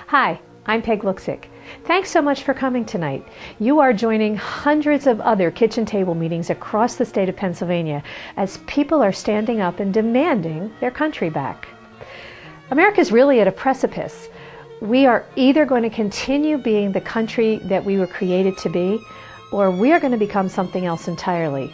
Hi, I'm Peg Luksik. Thanks so much for coming tonight. You are joining hundreds of other kitchen table meetings across the state of Pennsylvania as people are standing up and demanding their country back. America's really at a precipice. We are either going to continue being the country that we were created to be, or we are going to become something else entirely,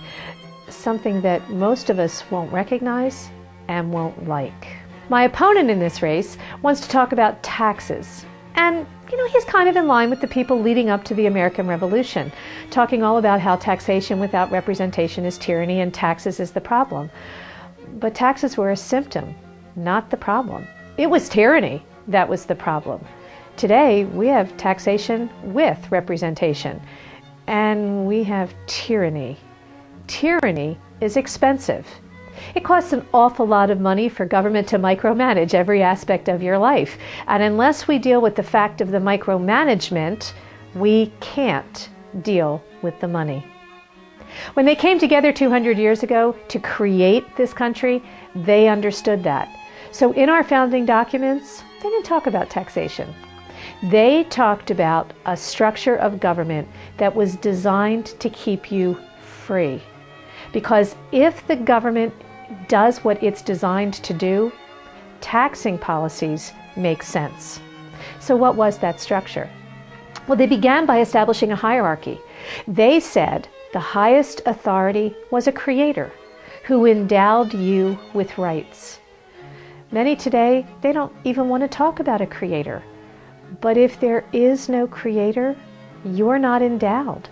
something that most of us won't recognize and won't like. My opponent in this race wants to talk about taxes. And, he's kind of in line with the people leading up to the American Revolution, talking all about how taxation without representation is tyranny and taxes is the problem. But taxes were a symptom, not the problem. It was tyranny that was the problem. Today, we have taxation with representation, and we have tyranny. Tyranny is expensive. It costs an awful lot of money for government to micromanage every aspect of your life. And unless we deal with the fact of the micromanagement, we can't deal with the money. When they came together 200 years ago to create this country, they understood that. So in our founding documents, they didn't talk about taxation. They talked about a structure of government that was designed to keep you free. Because if the government does what it's designed to do, taxing policies make sense. So what was that structure? Well, they began by establishing a hierarchy. They said the highest authority was a creator who endowed you with rights. Many today, they don't even want to talk about a creator. But if there is no creator, you're not endowed.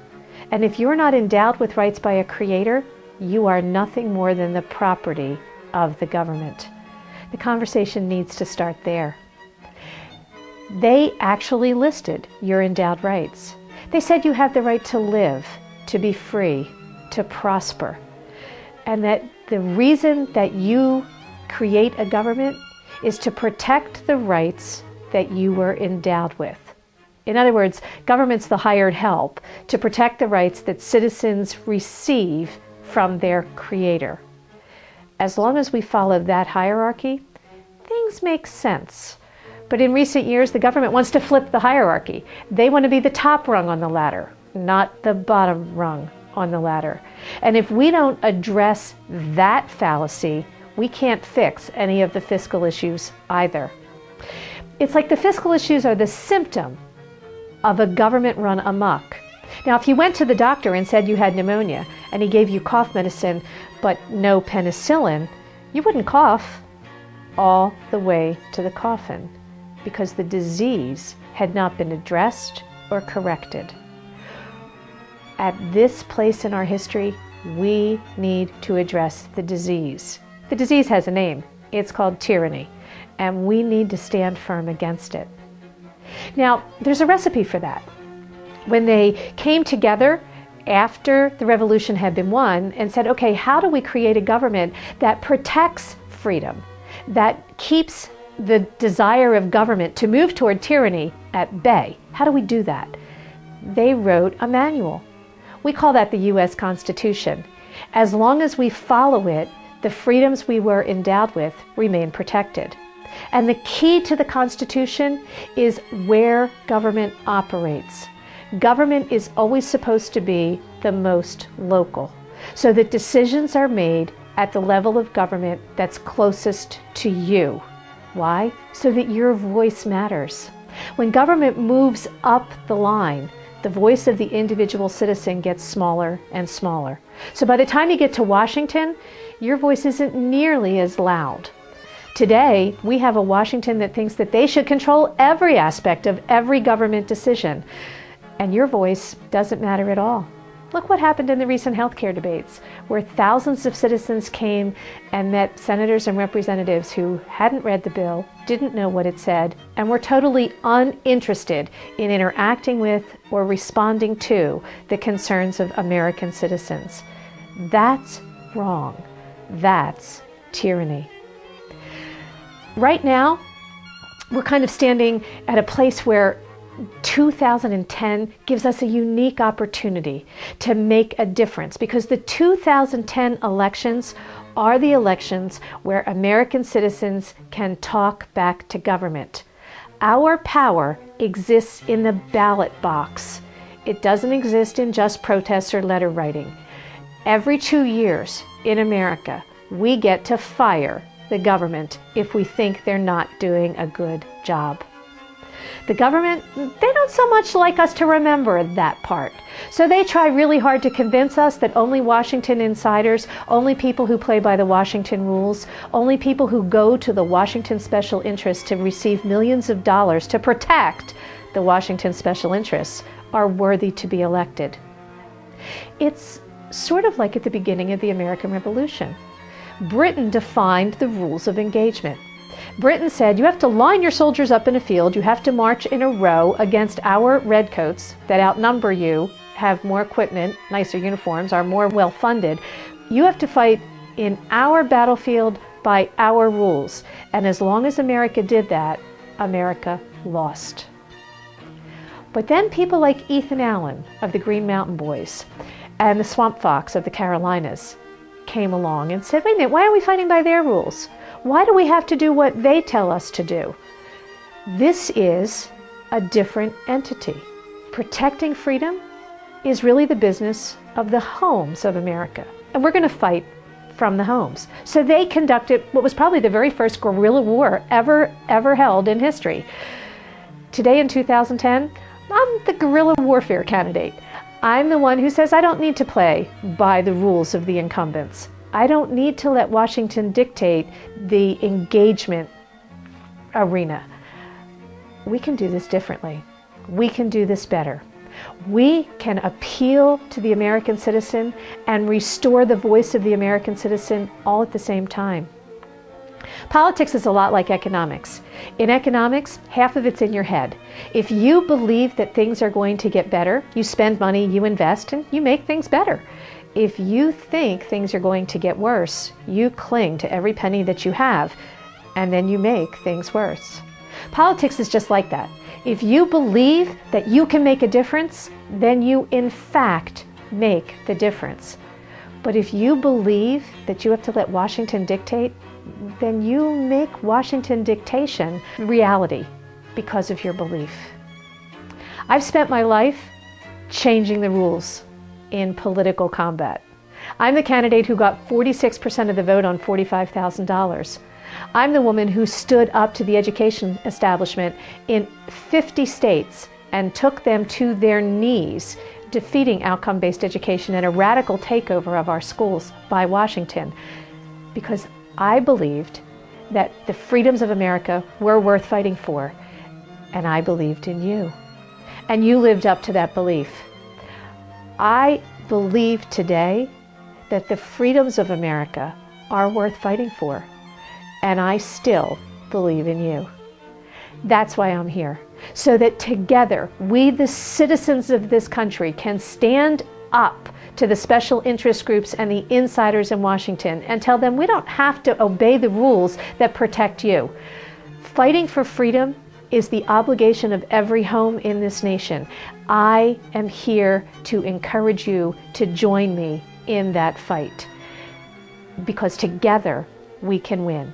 And if you're not endowed with rights by a creator, you are nothing more than the property of the government. The conversation needs to start there. They actually listed your endowed rights. They said you have the right to live, to be free, to prosper, and that the reason that you create a government is to protect the rights that you were endowed with. In other words, government's the hired help to protect the rights that citizens receive from their creator. As long as we follow that hierarchy, things make sense. But in recent years, the government wants to flip the hierarchy. They want to be the top rung on the ladder, not the bottom rung on the ladder. And if we don't address that fallacy, we can't fix any of the fiscal issues either. It's like the fiscal issues are the symptom of a government run amok. Now, if you went to the doctor and said you had pneumonia and he gave you cough medicine but no penicillin, you wouldn't cough all the way to the coffin because the disease had not been addressed or corrected. At this place in our history, we need to address the disease. The disease has a name. It's called tyranny, and we need to stand firm against it. Now, there's a recipe for that. When they came together after the revolution had been won and said, okay, how do we create a government that protects freedom, that keeps the desire of government to move toward tyranny at bay? How do we do that? They wrote a manual. We call that the U.S. Constitution. As long as we follow it, the freedoms we were endowed with remain protected. And the key to the Constitution is where government operates. Government is always supposed to be the most local, so that decisions are made at the level of government that's closest to you. Why? So that your voice matters. When government moves up the line, the voice of the individual citizen gets smaller and smaller. So by the time you get to Washington, your voice isn't nearly as loud. Today, we have a Washington that thinks that they should control every aspect of every government decision. And your voice doesn't matter at all. Look what happened in the recent healthcare debates, where thousands of citizens came and met senators and representatives who hadn't read the bill, didn't know what it said, and were totally uninterested in interacting with or responding to the concerns of American citizens. That's wrong. That's tyranny. Right now, we're kind of standing at a place where 2010 gives us a unique opportunity to make a difference, because the 2010 elections are the elections where American citizens can talk back to government. Our power exists in the ballot box. It doesn't exist in just protests or letter writing. Every 2 years in America, we get to fire the government if we think they're not doing a good job. The government, they don't so much like us to remember that part. So they try really hard to convince us that only Washington insiders, only people who play by the Washington rules, only people who go to the Washington special interests to receive millions of dollars to protect the Washington special interests are worthy to be elected. It's sort of like at the beginning of the American Revolution. Britain defined the rules of engagement. Britain said, you have to line your soldiers up in a field, you have to march in a row against our redcoats that outnumber you, have more equipment, nicer uniforms, are more well-funded. You have to fight in our battlefield by our rules. And as long as America did that, America lost. But then people like Ethan Allen of the Green Mountain Boys and the Swamp Fox of the Carolinas came along and said, wait a minute, why are we fighting by their rules? Why do we have to do what they tell us to do? This is a different entity. Protecting freedom is really the business of the homes of America. And we're going to fight from the homes. So they conducted what was probably the very first guerrilla war ever held in history. Today in 2010, I'm the guerrilla warfare candidate. I'm the one who says I don't need to play by the rules of the incumbents. I don't need to let Washington dictate the engagement arena. We can do this differently. We can do this better. We can appeal to the American citizen and restore the voice of the American citizen all at the same time. Politics is a lot like economics. In economics, half of it's in your head. If you believe that things are going to get better, you spend money, you invest, and you make things better. If you think things are going to get worse, you cling to every penny that you have, and then you make things worse. Politics is just like that. If you believe that you can make a difference, then you in fact make the difference. But if you believe that you have to let Washington dictate, then you make Washington dictation reality because of your belief. I've spent my life changing the rules in political combat. I'm the candidate who got 46% of the vote on $45,000. I'm the woman who stood up to the education establishment in 50 states and took them to their knees, defeating outcome-based education and a radical takeover of our schools by Washington, because I believed that the freedoms of America were worth fighting for, and I believed in you. And you lived up to that belief. I believe today that the freedoms of America are worth fighting for, and I still believe in you. That's why I'm here, so that together we, the citizens of this country, can stand up to the special interest groups and the insiders in Washington and tell them we don't have to obey the rules that protect you. Fighting for freedom is the obligation of every home in this nation. I am here to encourage you to join me in that fight, because together we can win.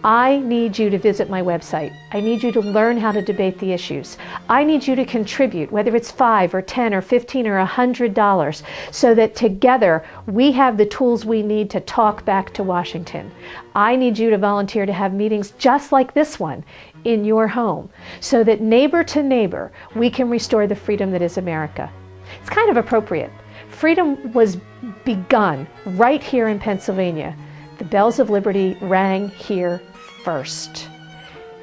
I need you to visit my website. I need you to learn how to debate the issues. I need you to contribute, whether it's $5 or $10 or $15 or $100, so that together we have the tools we need to talk back to Washington. I need you to volunteer to have meetings just like this one in your home, so that neighbor to neighbor we can restore the freedom that is America. It's kind of appropriate. Freedom was begun right here in Pennsylvania. The bells of liberty rang here first.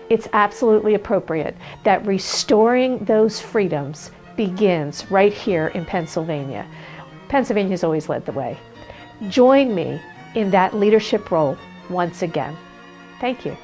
It's absolutely appropriate that restoring those freedoms begins right here in Pennsylvania. Pennsylvania's always led the way. Join me in that leadership role once again. Thank you.